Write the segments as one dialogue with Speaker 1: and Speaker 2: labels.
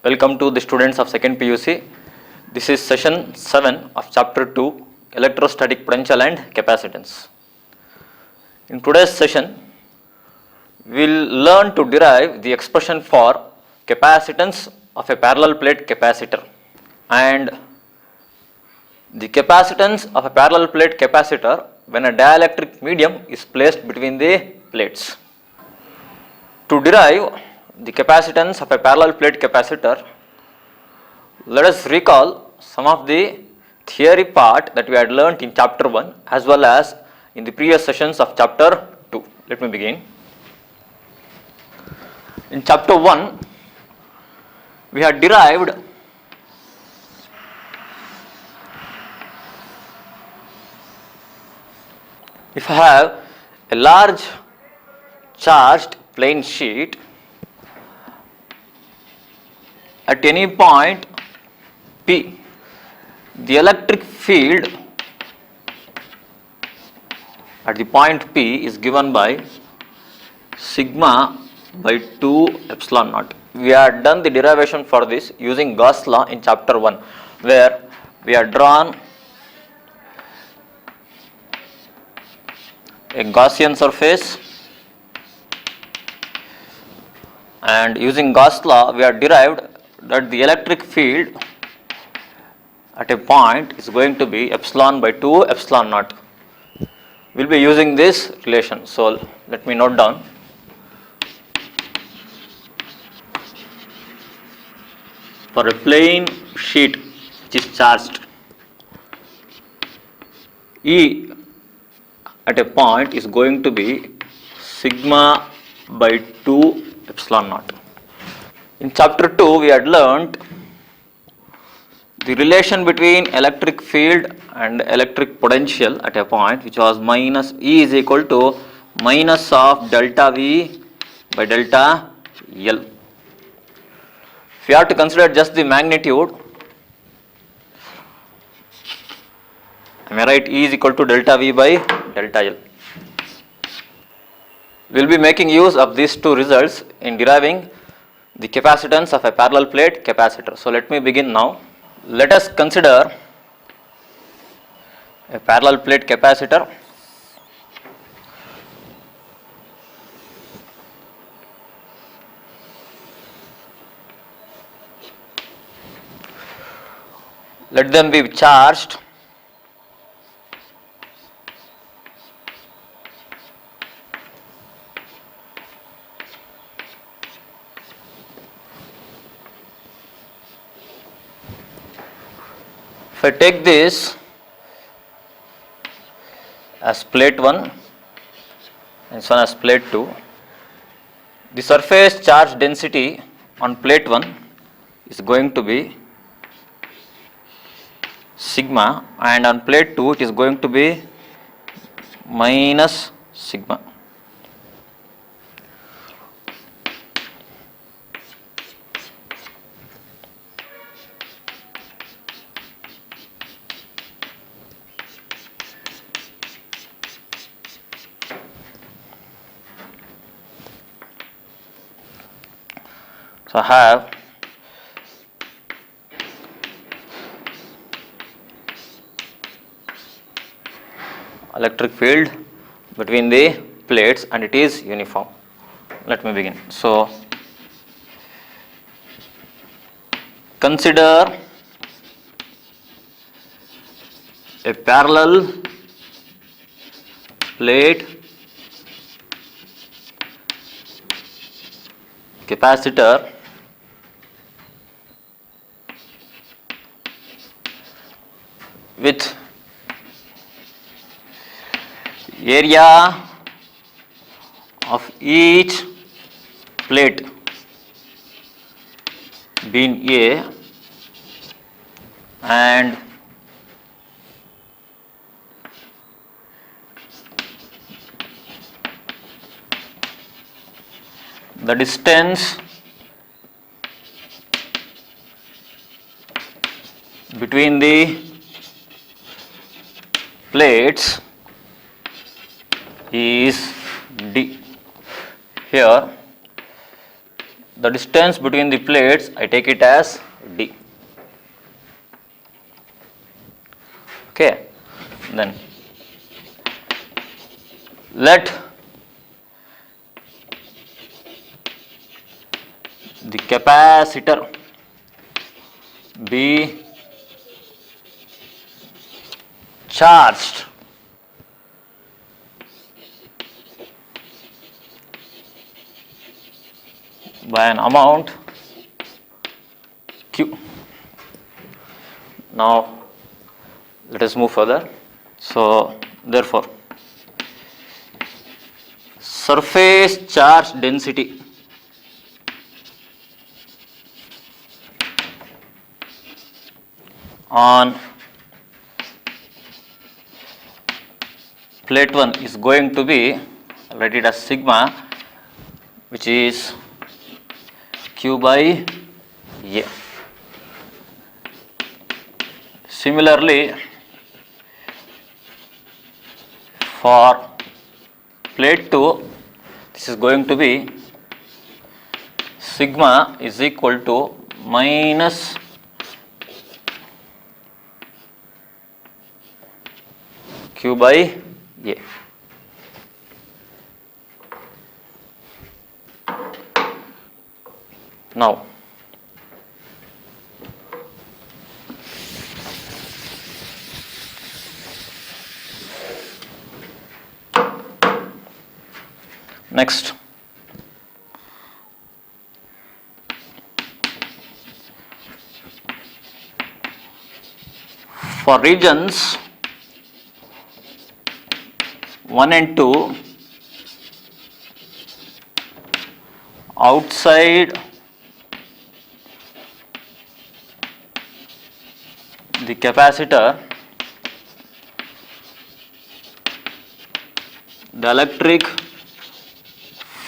Speaker 1: Welcome to the students of 2nd PUC. This is session 7 of chapter 2, electrostatic potential and capacitance. In today's session, we will learn to derive the expression for capacitance of a parallel plate capacitor and the capacitance of a parallel plate capacitor when a dielectric medium is placed between the plates. To derive the capacitance of a parallel plate capacitor, let us recall some of the theory part that we had learnt in chapter 1 as well as in the previous sessions of chapter 2. Let me begin. In chapter 1, we had derived if I have a large charged plane sheet at any point P, the electric field at the point P is given by sigma by 2 epsilon naught. We had done the derivation for this using Gauss law in chapter 1, where we had drawn a Gaussian surface, and using Gauss law we have derived that the electric field at a point is going to be epsilon by 2 epsilon naught. We will be using this relation. So let me note down. For a plane sheet which is charged, E at a point is going to be sigma by 2 epsilon naught. In chapter 2 we had learnt the relation between electric field and electric potential at a point, which was minus E is equal to minus of delta V by delta L. If we have to consider just the magnitude, am I right? E is equal to delta V by delta L. We will be making use of these two results in deriving the capacitance of a parallel plate capacitor. So let me begin now. Let us consider a parallel plate capacitor. Let them be charged if I take this as plate 1 and this one as plate 2, the surface charge density on plate 1 is going to be sigma, and on plate 2 it is going to be minus sigma. So I have electric field between the plates and it is uniform. Let me begin. So consider a parallel plate capacitor with area of each plate being A and the distance between the plates is D. Here the distance between the plates, I take it as d. Okay, then let the capacitor be charged by an amount Q. Now let us move further. So therefore, surface charge density on plate 1 is going to be, I'll write it as sigma, which is Q by A. Similarly, for plate 2, this is going to be sigma is equal to minus Q by A. Now, next, for regions 1 and 2 outside the capacitor, the electric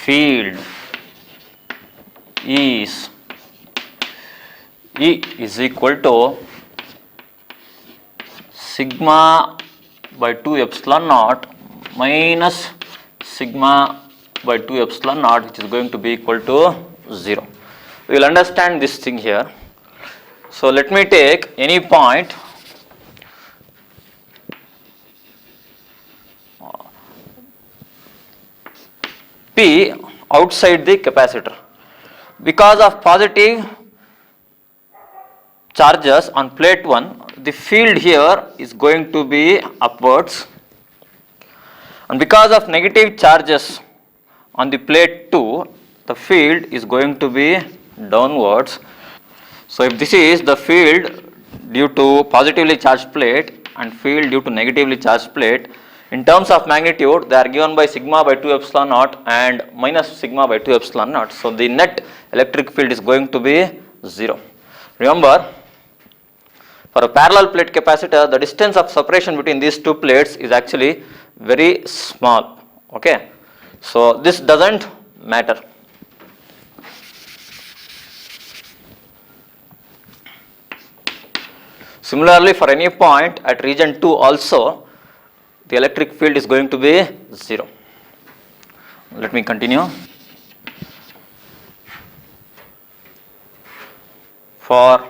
Speaker 1: field is E is equal to sigma by 2 epsilon naught minus sigma by 2 epsilon naught, which is going to be equal to 0. We will understand this thing here. So let me take any point P outside the capacitor. Because of positive charges on plate 1, the field here is going to be upwards, and because of negative charges on the plate 2, the field is going to be downwards. So if this is the field due to positively charged plate and field due to negatively charged plate, in terms of magnitude they are given by sigma by 2 epsilon naught and minus sigma by 2 epsilon naught. So the net electric field is going to be 0. Remember, for a parallel plate capacitor, the distance of separation between these two plates is actually very small. Okay, so this doesn't matter. Similarly, for any point at region 2 also, the electric field is going to be 0. Let me continue. For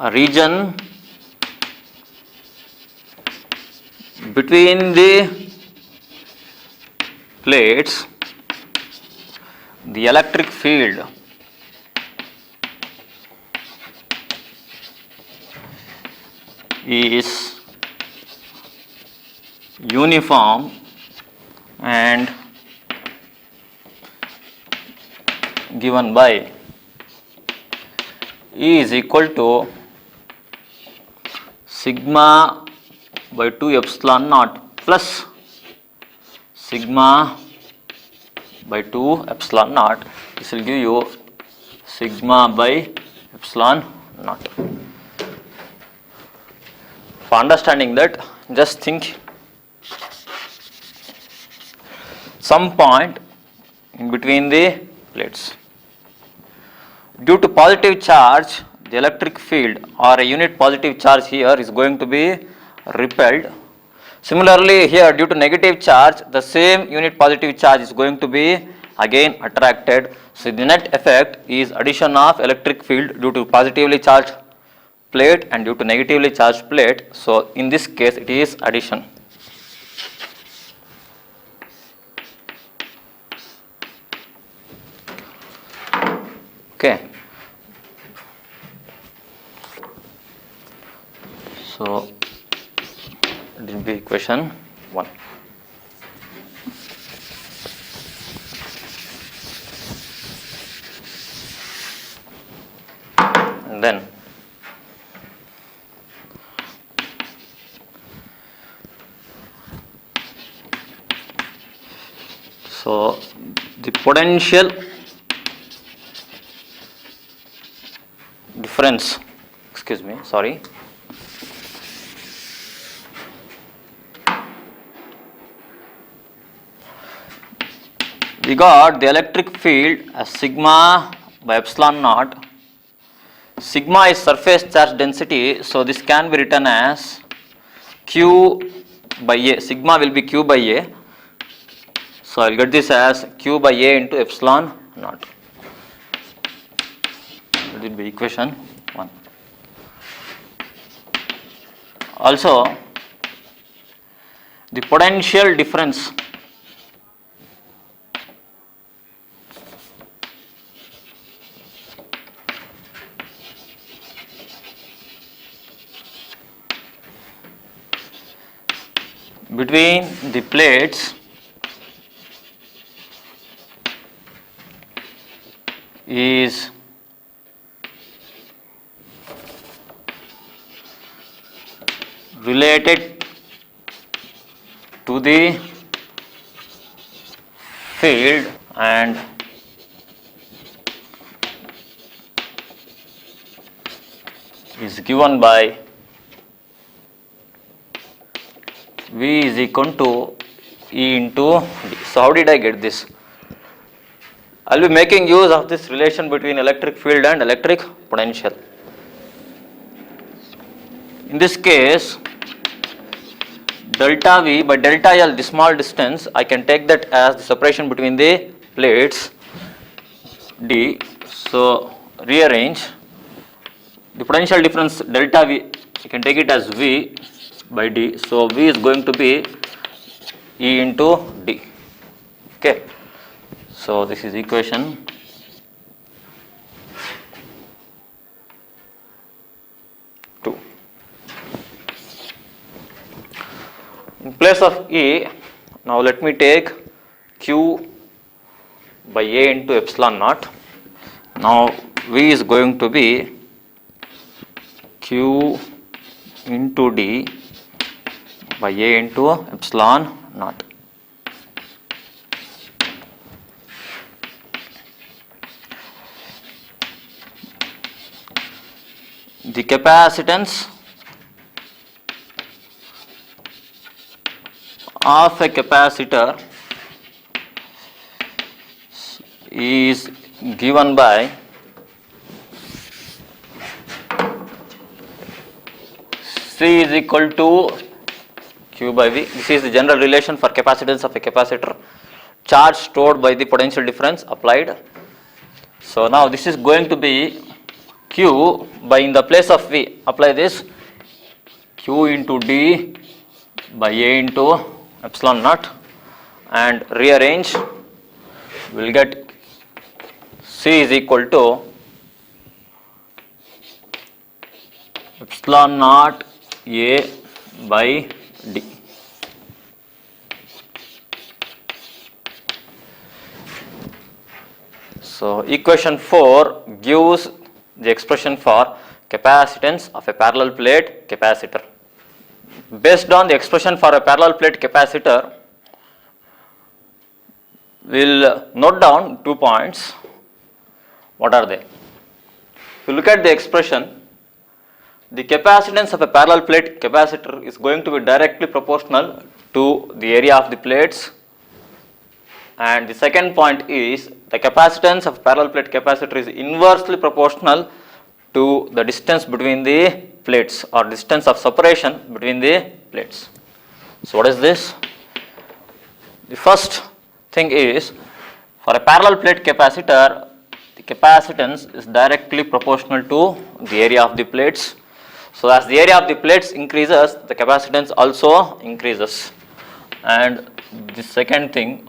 Speaker 1: a region between the plates, the electric field is uniform and given by E is equal to sigma by 2 epsilon naught plus sigma by 2 epsilon naught. This will give you sigma by epsilon naught. For understanding that, just think some point in between the plates. Due to positive charge, the electric field or a unit positive charge here is going to be repelled. Similarly, here due to negative charge, the same unit positive charge is going to be again attracted. So the net effect is addition of electric field due to positively charged plate and due to negatively charged plate. So in this case it is addition. Okay. So it will be equation 1. And then so the potential difference, we got the electric field as sigma by epsilon naught. Sigma is surface charge density, so this can be written as Q by A. Sigma will be Q by A. So I will get this as Q by A into epsilon naught. That will be equation 1. Also, the potential difference between the plates is related to the field and is given by V is equal to E into D. So how did I get this? I will be making use of this relation between electric field and electric potential. In this case, delta V by delta L, the small distance, I can take that as the separation between the plates D. So rearrange the potential difference delta V, you can take it as V by D. So V is going to be E into D. Okay. So this is equation 2. In place of E, now let me take Q by A into epsilon naught. Now V is going to be Q into D by A into epsilon naught. The capacitance of a capacitor is given by C is equal to Q by V. This is the general relation for capacitance of a capacitor. Charge stored by the potential difference applied. So now this is going to be Q by, in the place of V, apply this Q into D by A into epsilon naught, and rearrange, we will get C is equal to epsilon naught A by D. So equation 4 gives the expression for capacitance of a parallel plate capacitor. Based on the expression for a parallel plate capacitor, we will note down 2 points. What are they? If you look at the expression, the capacitance of a parallel plate capacitor is going to be directly proportional to the area of the plates, and the second point is the capacitance of parallel plate capacitor is inversely proportional to the distance between the plates, or distance of separation between the plates. So what is this? The first thing is, for a parallel plate capacitor, the capacitance is directly proportional to the area of the plates. So as the area of the plates increases, the capacitance also increases. And the second thing,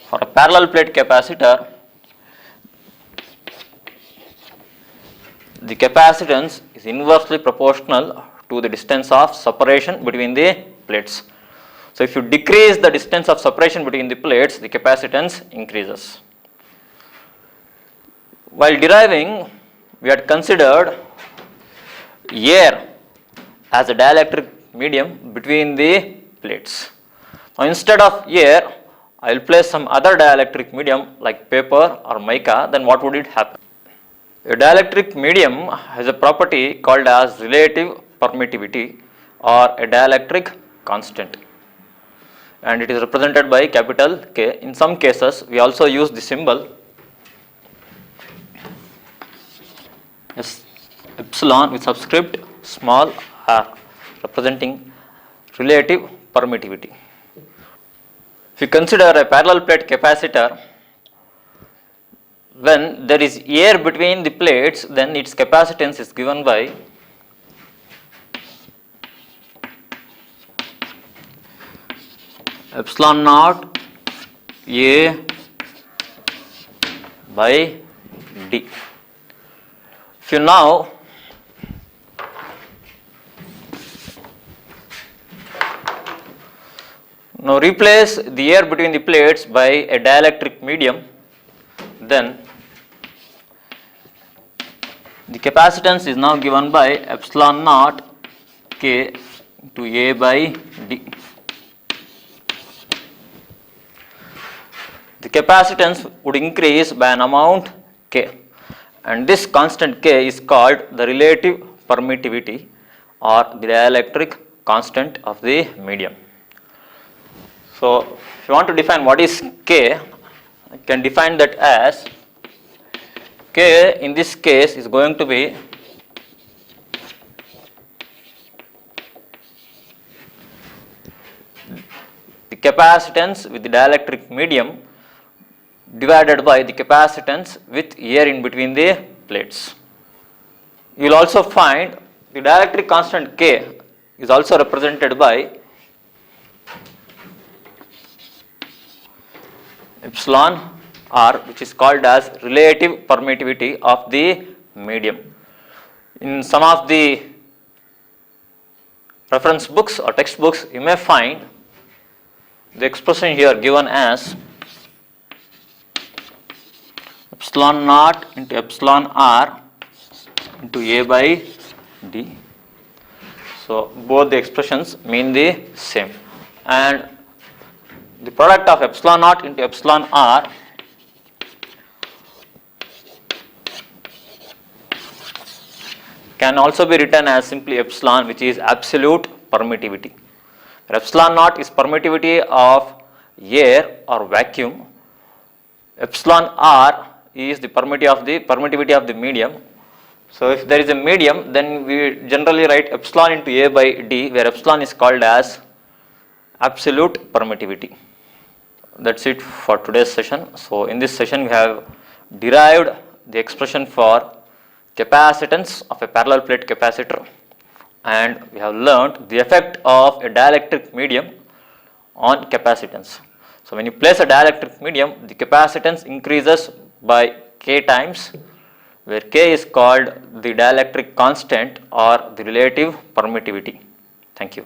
Speaker 1: for a parallel plate capacitor, the capacitance is inversely proportional to the distance of separation between the plates. So if you decrease the distance of separation between the plates, the capacitance increases. While deriving, we had considered air as a dielectric medium between the plates. Now instead of air, I will place some other dielectric medium like paper or mica, then what would it happen? A dielectric medium has a property called as relative permittivity or a dielectric constant, and it is represented by capital K. In some cases, we also use the symbol epsilon with subscript small r, representing relative permittivity. If you consider a parallel plate capacitor, when there is air between the plates, then its capacitance is given by epsilon naught A by D. If you now replace the air between the plates by a dielectric medium, then the capacitance is now given by epsilon naught K to A by D. The capacitance would increase by an amount K, and this constant K is called the relative permittivity or the dielectric constant of the medium. So if you want to define what is K, I can define that as K in this case is going to be the capacitance with the dielectric medium divided by the capacitance with air in between the plates. You will also find the dielectric constant K is also represented by epsilon R, which is called as relative permittivity of the medium. In some of the reference books or textbooks, you may find the expression here given as epsilon naught into epsilon R into A by D. So both the expressions mean the same, and the product of epsilon naught into epsilon R can also be written as simply epsilon, which is absolute permittivity. Epsilon naught is permittivity of air or vacuum. Epsilon R is the permittivity of the medium. So if there is a medium, then we generally write epsilon into A by D, where epsilon is called as absolute permittivity. That's it for today's session. So in this session we have derived the expression for capacitance of a parallel plate capacitor, and we have learnt the effect of a dielectric medium on capacitance. So when you place a dielectric medium, the capacitance increases by K times, where K is called the dielectric constant or the relative permittivity. Thank you.